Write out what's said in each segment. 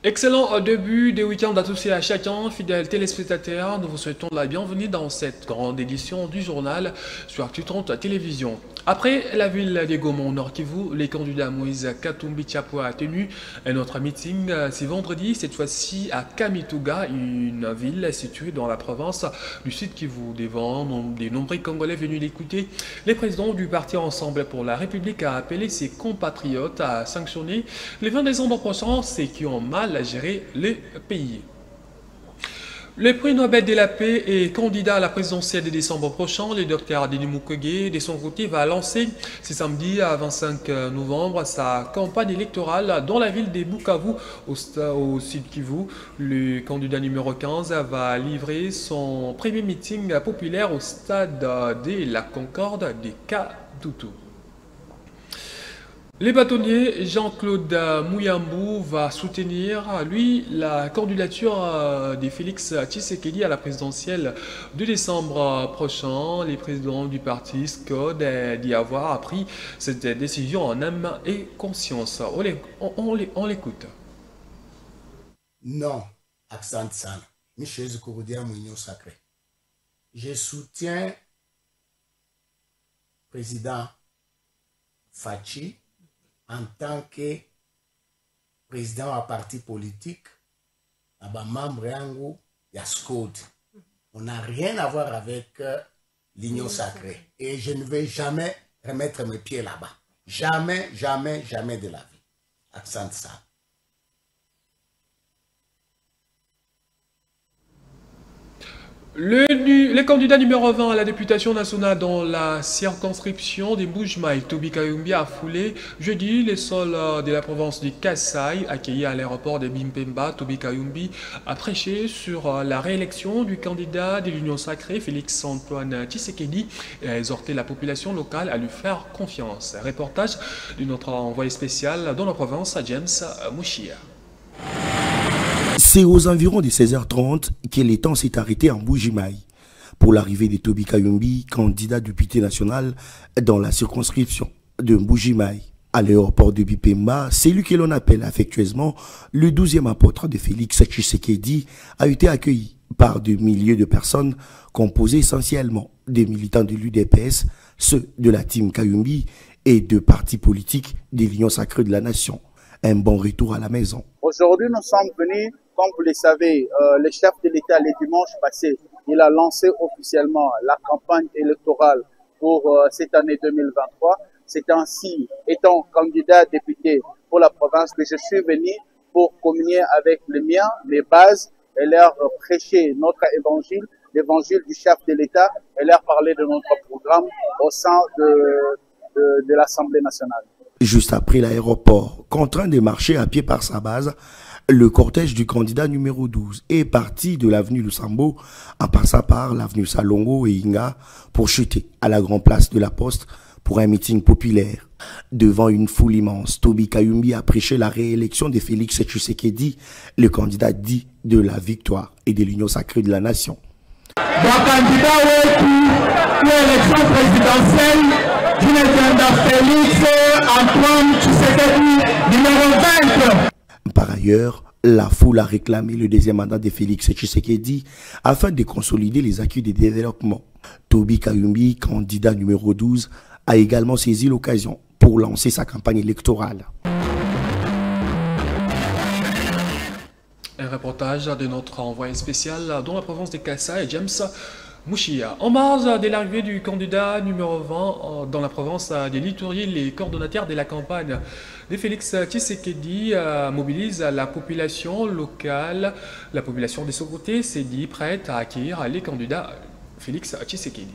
Excellent début des week-ends à tous et à chacun, fidèles téléspectateurs. Nous vous souhaitons la bienvenue dans cette grande édition du journal sur Actu 30 Télévision. Après la ville des Gaumont Nord Kivu, les candidats Moïse Katumbi Tchapou a tenu un autre meeting ce vendredi, cette fois-ci à Kamituga, une ville située dans la province du Sud Kivu. Devant des nombreux Congolais venus l'écouter, le président du parti Ensemble pour la République a appelé ses compatriotes à sanctionner les 20 décembre prochains ceux qui ont mal à gérer le pays. Le prix Nobel de la paix et candidat à la présidentielle de décembre prochain, le docteur Denis Mukwege, de son côté, va lancer ce samedi à 25 novembre sa campagne électorale dans la ville de Bukavu, au Sud Kivu. Le candidat numéro 15 va livrer son premier meeting populaire au stade de la Concorde de Kadutu. Le bâtonnier Jean-Claude Mouyambou va soutenir, lui, la candidature de Félix Tshisekedi à la présidentielle de décembre prochain. Les présidents du parti SCOD d'y avoir pris cette décision en âme et conscience. On l'écoute. Non, accent sana. Michel Kouroudia Mounion Sacré. Je soutiens président Fachi en tant que président à parti politique, membre yangu ya SCOD. On n'a rien à voir avec l'Union sacrée. Et je ne vais jamais remettre mes pieds là-bas. Jamais, jamais, jamais de la vie. Accent ça. Le candidat numéro 20 à la députation nationale dans la circonscription des Mbujimai, Toby Kayumbi, a foulé jeudi les sols de la province du Kasaï. Accueilli à l'aéroport de Bimpemba, Toby Kayumbi a prêché sur la réélection du candidat de l'Union sacrée, Félix Antoine Tshisekedi, et a exhorté la population locale à lui faire confiance. Reportage de notre envoyé spécial dans la province, James Mouchia. C'est aux environs de 16h30 que le temps s'est arrêté en Mbujimai pour l'arrivée de Toby Kayumbi, candidat député national dans la circonscription de Mbujimai. À l'aéroport de Bipemba, celui que l'on appelle affectueusement le 12e apôtre de Félix Tshisekedi a été accueilli par des milliers de personnes composées essentiellement des militants de l'UDPS, ceux de la team Kayumbi et de partis politiques de l'Union sacrée de la nation. Un bon retour à la maison. Aujourd'hui, nous sommes venus, comme vous le savez, le chef de l'État, le dimanche passé, il a lancé officiellement la campagne électorale pour cette année 2023. C'est ainsi, étant candidat député pour la province, que je suis venu pour communier avec les miens, les bases, et leur prêcher notre évangile, l'évangile du chef de l'État, et leur parler de notre programme au sein de l'Assemblée nationale. Juste après l'aéroport, contraint de marcher à pied par sa base, le cortège du candidat numéro 12 est parti de l'avenue Lusambo en passant par l'avenue Salongo et Inga pour chuter à la grande place de la Poste pour un meeting populaire. Devant une foule immense, Toby Kayumbi a prêché la réélection de Félix Tshisekedi, le candidat dit de la victoire et de l'Union sacrée de la nation. Mon candidat pour l'élection présidentielle, Félix Antoine Tshisekedi, numéro 20. Par ailleurs, la foule a réclamé le deuxième mandat de Félix Tshisekedi afin de consolider les acquis de développement. Toby Kayumbi, candidat numéro 12, a également saisi l'occasion pour lancer sa campagne électorale. Un reportage de notre envoyé spécial dans la province de Kasaï, James Mouchia. En marge de l'arrivée du candidat numéro 20 dans la province de l'Itourie, les coordonnateurs de la campagne de Félix Tshisekedi mobilisent la population locale. La population de son côté s'est dit prête à accueillir les candidats Félix Tshisekedi.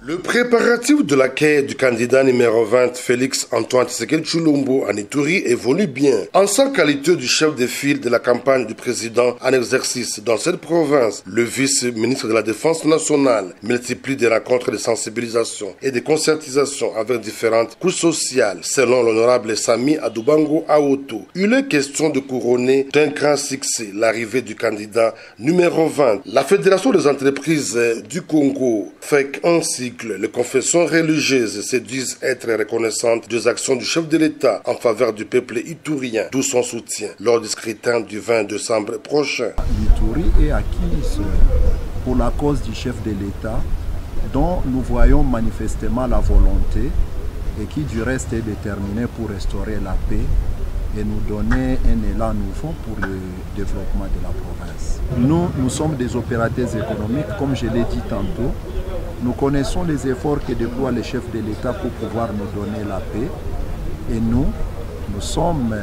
Le préparatif de l'accueil du candidat numéro 20, Félix Antoine Tshisekedi Tshilombo en Ituri, évolue bien. En sa qualité du chef de file de la campagne du président en exercice dans cette province, le vice-ministre de la Défense nationale multiplie des rencontres de sensibilisation et de concertisation avec différentes couches sociales. Selon l'honorable Sami Adoubango Aoto, il est question de couronner d'un grand succès l'arrivée du candidat numéro 20. La Fédération des entreprises du Congo, FEC, ainsi article, les confessions religieuses se disent être reconnaissantes des actions du chef de l'État en faveur du peuple itourien, d'où son soutien lors du scrutin du 20 décembre prochain. L'Itourie est acquise pour la cause du chef de l'État, dont nous voyons manifestement la volonté et qui du reste est déterminé pour restaurer la paix et nous donner un élan nouveau pour le développement de la province. Nous sommes des opérateurs économiques, comme je l'ai dit tantôt. Nous connaissons les efforts que déploie le chef de l'État pour pouvoir nous donner la paix et nous sommes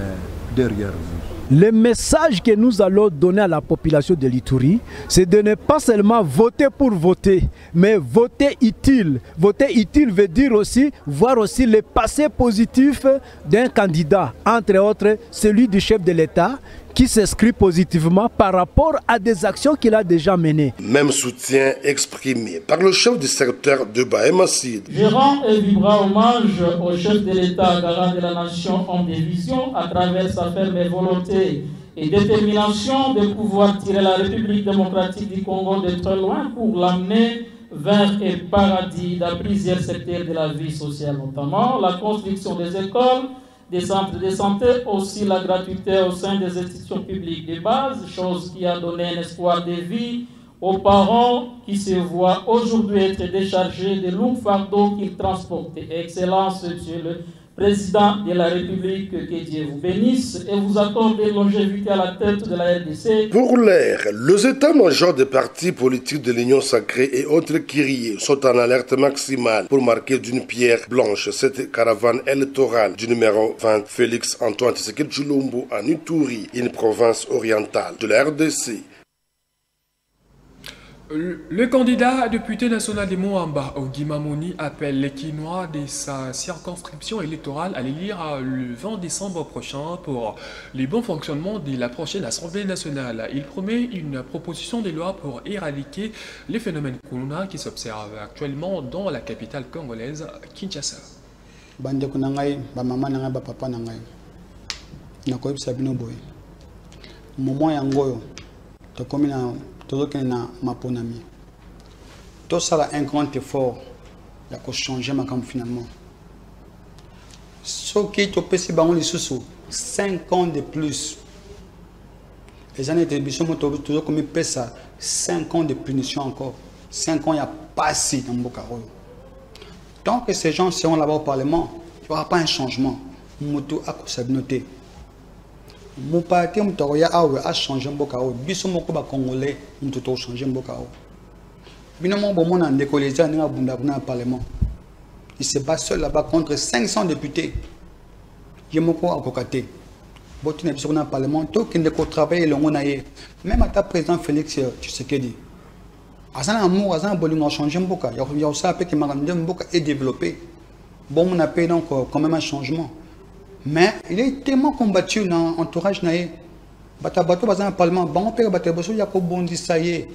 derrière vous. Le message que nous allons donner à la population de l'Itourie, c'est de ne pas seulement voter pour voter, mais voter utile. Voter utile veut dire aussi voir aussi le passé positif d'un candidat, entre autres celui du chef de l'État, qui s'inscrit positivement par rapport à des actions qu'il a déjà menées. Même soutien exprimé par le chef du secteur de Bahémassid. Je rends un vibrant hommage au chef de l'État, garant de la nation, homme de vision, à travers sa ferme volonté et détermination de pouvoir tirer la République démocratique du Congo de très loin pour l'amener vers un paradis dans plusieurs secteurs de la vie sociale, notamment la construction des écoles, des centres de santé, aussi la gratuité au sein des institutions publiques de base, chose qui a donné un espoir de vie aux parents qui se voient aujourd'hui être déchargés de lourds fardeaux qu'ils transportent. Excellence, Monsieur le Président de la République, que Dieu vous bénisse et vous accorde longévité à la tête de la RDC. Pour l'air, les états-majors des partis politiques de l'Union sacrée et autres kyriés sont en alerte maximale pour marquer d'une pierre blanche cette caravane électorale du numéro 20 Félix Antoine Tshisekedi Tshilombo en Ituri, une province orientale de la RDC. Le candidat député national des Moamba, Ogimamoni, appelle les Quinois de sa circonscription électorale à l'élire le 20 décembre prochain pour le bon fonctionnement de la prochaine Assemblée nationale. Il promet une proposition de loi pour éradiquer les phénomènes corona qui s'observent actuellement dans la capitale congolaise, Kinshasa. Bandeko nangai, ba mama nangai, ba papa nangai. Nakoyeb sabino boy. Moment yangoyo, to komina tout ce na maponami. Tout ça a un grand effort de changer ma camp finalement. Ce qui est au PC Baron les sous 5 ans de plus. Les années de télévision toujours comme ça 5 ans de punition encore. 5 ans il y a passé dans Bokaro. Tant que ces gens seront là-bas au Parlement, il n'y aura pas un changement. Moto a noté. Mon parti a changé Mbokao. Biso moko ba Congolais, nous tout changé Mbokao. Binomo bon on décollé déjà dans le Parlement. Il se bat seul là-bas contre 500 députés. Yemoko a cocaté. Botine biso dans le Parlement, tout qui ne travaille le ngonaye. Même à ta président Félix Tshisekedi. Azana amour, azana bolingo changé Mboka. Il y a aussi un peu qui m'a rendu Mboka est développé. Bon on a payé donc quand même un changement. Mais il est tellement combattu dans l'entourage. Batabato dans le Parlement, bon père Batabato, il y a qu'au bondi ça y est.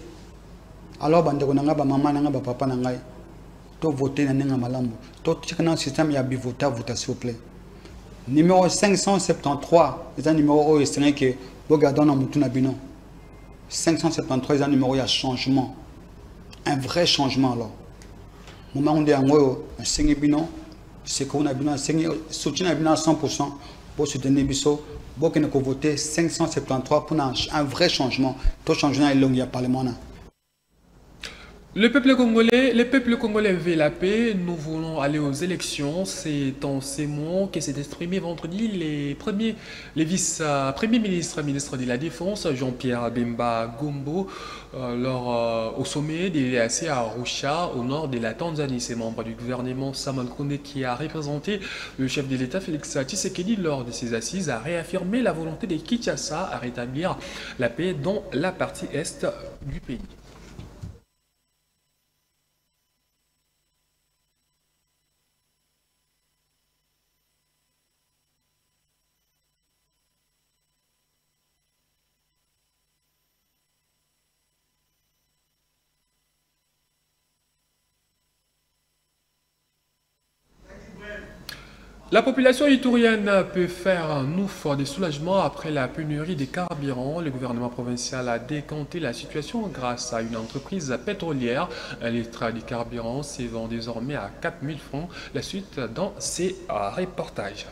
Alors, bandeko nanga ba maman nanga ba papa nanga, to voter nanga malambo. To checker dans le système, il y a bivota, voter s'il vous plaît. Numéro 573, c'est un numéro où c'est que vous regardez dans Moutouna Bino. 573, c'est un numéro, il y a changement. Un vrai changement alors. Moment où on est en haut, un signe Bino. C'est qu'on a bien soutien à 100% pour soutenir Bisso. Bon, qu'on a voté 573 pour un vrai changement. Tout changement est long, il y a Parlement. Les peuples congolais veulent la paix. Nous voulons aller aux élections. C'est en ces mots que s'est exprimé vendredi les vice-premiers ministres de la Défense, Jean-Pierre Bemba Gombo, au sommet des l'EAC à Arusha, au nord de la Tanzanie. C'est membre du gouvernement Samuel Konde qui a représenté le chef de l'État Félix Tshisekedi lors de ses assises a réaffirmé la volonté de Kinshasa à rétablir la paix dans la partie est du pays. La population itourienne peut faire un ouf de soulagement après la pénurie des carburants. Le gouvernement provincial a décanté la situation grâce à une entreprise pétrolière. Un litre de carburant se vend désormais à 4 000 francs. La suite dans ces reportages.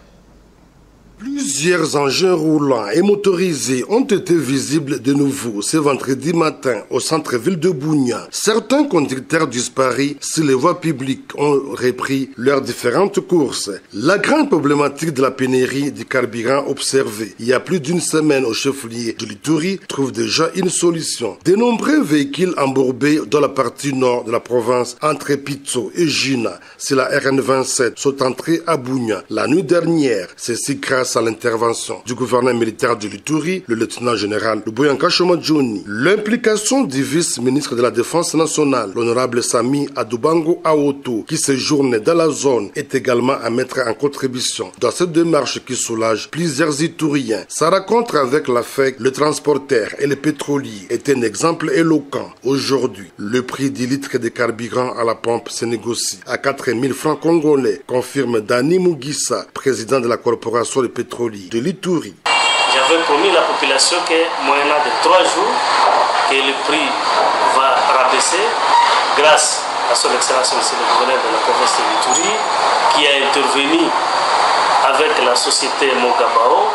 Plusieurs engins roulants et motorisés ont été visibles de nouveau ce vendredi matin au centre-ville de Bunia. Certains conducteurs disparus sur les voies publiques ont repris leurs différentes courses. La grande problématique de la pénurie du carburant observée il y a plus d'une semaine au chef-lieu de l'Ituri trouve déjà une solution. De nombreux véhicules embourbés dans la partie nord de la province entre Pitso et Jina, c'est la RN27, sont entrés à Bunia la nuit dernière. Ceci grâce à l'intervention du gouverneur militaire de l'Ituri, le lieutenant-général Luboyanka Shomadjouni. L'implication du vice-ministre de la Défense nationale, l'honorable Sami Adoubango Aoto, qui séjourne dans la zone, est également à mettre en contribution dans cette démarche qui soulage plusieurs Ituriens. Sa rencontre avec la FEC, le transporteur et le pétrolier est un exemple éloquent. Aujourd'hui, le prix du litre de carburant à la pompe se négocie à 4 000 francs congolais, confirme Dani Mugisa, président de la corporation de pétrolier de l'Ituri. J'avais promis à la population que moyennant de 3 jours, que le prix va rabaisser grâce à son excellence monsieur le gouverneur de la province de l'Ituri qui a intervenu avec la société Mongabao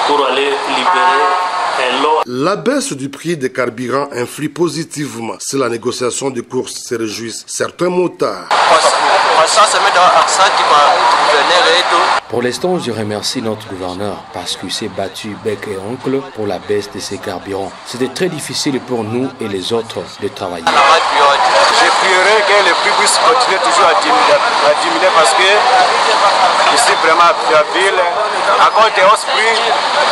pour aller libérer un lot. La baisse du prix des carburants influe positivement sur la négociation des courses, se réjouissent certains motards. Pour l'instant, je remercie notre gouverneur parce qu'il s'est battu bec et ongle pour la baisse de ces carburants. C'était très difficile pour nous et les autres de travailler. Je prierai que le prix puisse continuer toujours à diminuer parce que ici vraiment la ville, à cause des hausses prix,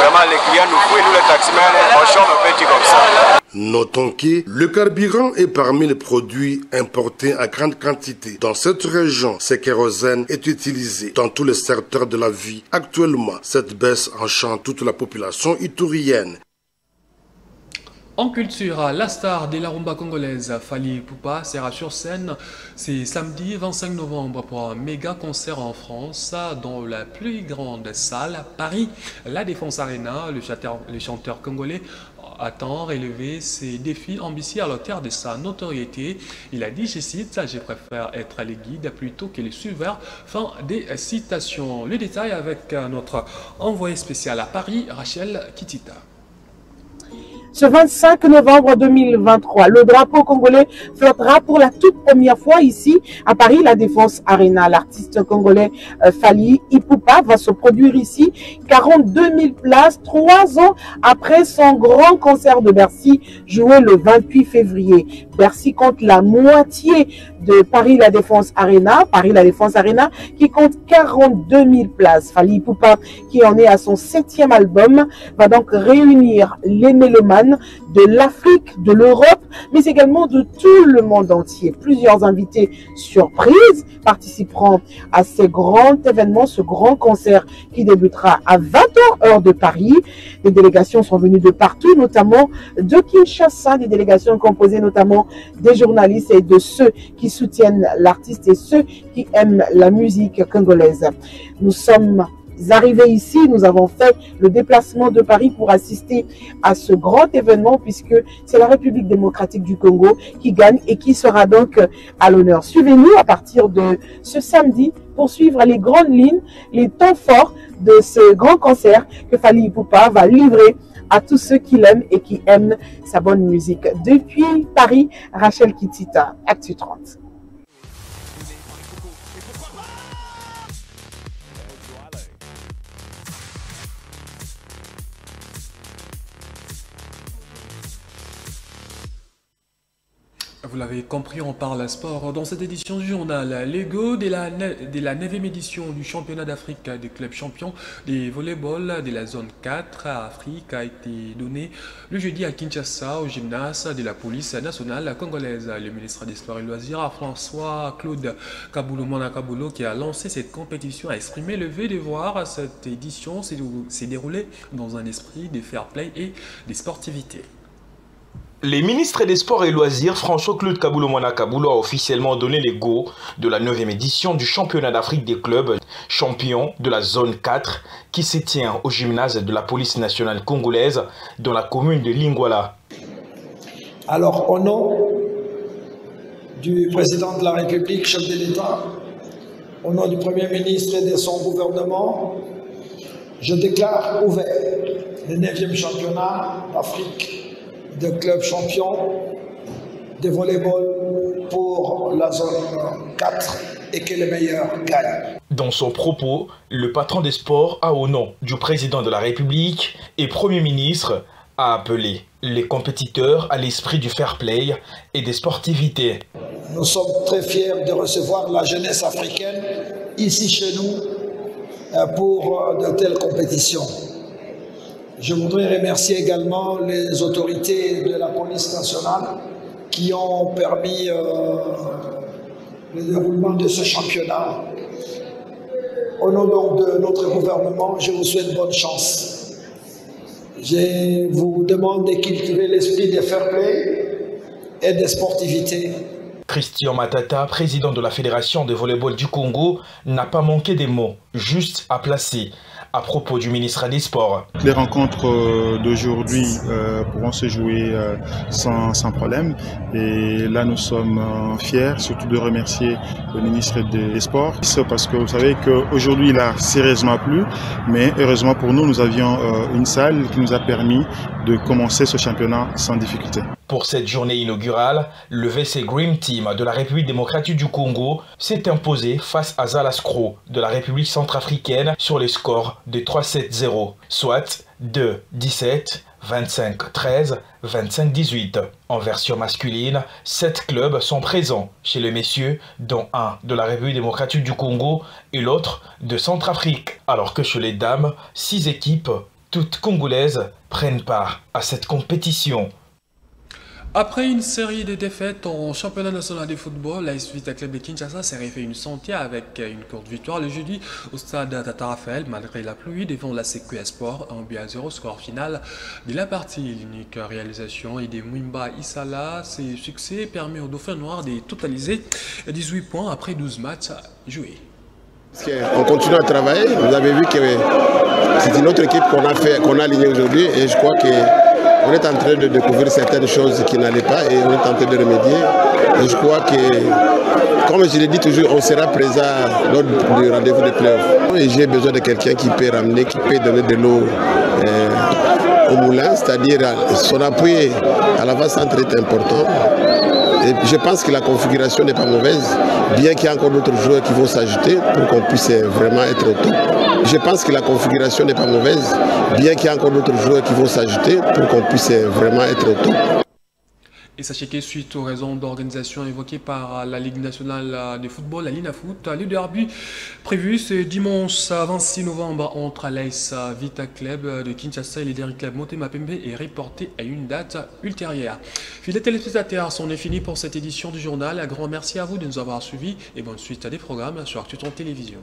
vraiment les clients nous fouillent, nous les taximens, on chante un peu comme ça. Notons que le carburant est parmi les produits importés à grande quantité. Dans cette région, ce kérosène est utilisé dans tous les secteurs de la vie. Actuellement, cette baisse enchante toute la population iturienne. En culture, la star de la rumba congolaise Fally Ipupa sera sur scène ce samedi 25 novembre pour un méga concert en France dans la plus grande salle à Paris, la Défense Arena. Le chanteur congolais attend relever ses défis ambitieux à la hauteur de sa notoriété. Il a dit, je cite, « Je préfère être le guide plutôt que le suiveur ». Fin des citations. Le détail avec notre envoyé spécial à Paris, Rachel Kitita. Ce 25 novembre 2023, le drapeau congolais flottera pour la toute première fois ici à Paris, la Défense Arena. L'artiste congolais Fally Ipupa va se produire ici, 42 000 places, 3 ans après son grand concert de Bercy, joué le 28 février. Bercy compte la moitié de Paris La Défense Arena, qui compte 42 000 places. Fally Ipupa, qui en est à son 7e album, va donc réunir les mélomanes de l'Afrique, de l'Europe, mais également de tout le monde entier. Plusieurs invités surprises participeront à ce grand événement, ce grand concert qui débutera à 20h heure de Paris. Des délégations sont venues de partout, notamment de Kinshasa, des délégations composées notamment des journalistes et de ceux qui soutiennent l'artiste et ceux qui aiment la musique congolaise. Nous sommes arrivés ici, nous avons fait le déplacement de Paris pour assister à ce grand événement puisque c'est la République démocratique du Congo qui gagne et qui sera donc à l'honneur. Suivez-nous à partir de ce samedi pour suivre les grandes lignes, les temps forts de ce grand concert que Fally Ipupa va livrer à tous ceux qui l'aiment et qui aiment sa bonne musique. Depuis Paris, Rachel Kitita, Actu 30. Vous l'avez compris, on parle sport dans cette édition du journal. L'ego de la 9e édition du championnat d'Afrique des clubs champions des volleyball de la zone 4 à Afrique a été donné le jeudi à Kinshasa au gymnase de la police nationale congolaise. Le ministre des Sports et Loisirs, François-Claude Kaboulo, qui a lancé cette compétition, a exprimé le vœu de voir cette édition s'est déroulée dans un esprit de fair play et de sportivité. Les ministres des Sports et Loisirs, François-Claude Kaboulo-Moana Kaboulo, a officiellement donné les go de la 9e édition du championnat d'Afrique des clubs champions de la zone 4 qui se tient au gymnase de la police nationale congolaise dans la commune de Lingwala. Alors, au nom du président de la République, chef de l'État, au nom du Premier ministre et de son gouvernement, je déclare ouvert le 9e championnat d'Afrique de clubs champions de volleyball pour la zone 4 et que le meilleur gagne. Dans son propos, le patron des sports a, au nom du président de la République et Premier ministre, a appelé les compétiteurs à l'esprit du fair play et des sportivités. Nous sommes très fiers de recevoir la jeunesse africaine ici chez nous pour de telles compétitions. Je voudrais remercier également les autorités de la police nationale qui ont permis le déroulement de ce championnat. Au nom donc de notre gouvernement, je vous souhaite bonne chance. Je vous demande de cultiver l'esprit de fair play et de sportivité. Christian Matata, président de la Fédération de volleyball du Congo, n'a pas manqué des mots justes à placer à propos du ministre des Sports. Les rencontres d'aujourd'hui pourront se jouer sans problème. Et là, nous sommes fiers, surtout de remercier le ministre des Sports. Parce que vous savez qu'aujourd'hui, il a sérieusement plu. Mais heureusement pour nous, nous avions une salle qui nous a permis de commencer ce championnat sans difficulté. Pour cette journée inaugurale, le VC Dream Team de la République démocratique du Congo s'est imposé face à Zalaskro de la République centrafricaine sur les scores de 3-7-0, soit 2-17, 25-13, 25-18. En version masculine, 7 clubs sont présents chez les messieurs, dont un de la République démocratique du Congo et l'autre de Centrafrique. Alors que chez les dames, 6 équipes, toutes congolaises, prennent part à cette compétition. Après une série de défaites en championnat national de football, l'AS Vita Club de Kinshasa s'est refait une santé avec une courte victoire le jeudi au stade Tata Raphaël malgré la pluie devant la CQ Sport, 1-0 score final de la partie. L'unique réalisation est de Mwimba Isala. Ses succès permet aux Dauphins Noirs de totaliser 18 points après 12 matchs joués. On continue à travailler. Vous avez vu que c'est une autre équipe qu'on a alignée aujourd'hui et je crois que on est en train de découvrir certaines choses qui n'allaient pas et on est en train de remédier. Et je crois que, comme je l'ai dit toujours, on sera présent lors du rendez-vous des playoffs. Et j'ai besoin de quelqu'un qui peut ramener, qui peut donner de l'eau au moulin, c'est-à-dire son appui à l'avant-centre est important. Et je pense que la configuration n'est pas mauvaise, bien qu'il y ait encore d'autres joueurs qui vont s'ajouter pour qu'on puisse vraiment être au top. Je pense que la configuration n'est pas mauvaise, bien qu'il y ait encore d'autres joueurs qui vont s'ajouter pour qu'on puisse vraiment être au top. Et sachez que suite aux raisons d'organisation évoquées par la Ligue nationale de football, la LINAFoot, le derby prévu ce dimanche 26 novembre entre l'AS Vita Club de Kinshasa et le Derby Club Motema Pembe est reporté à une date ultérieure. Fidèles téléspectateurs, c'en est fini pour cette édition du journal. Un grand merci à vous de nous avoir suivis et bonne suite à des programmes sur Actu Télévision.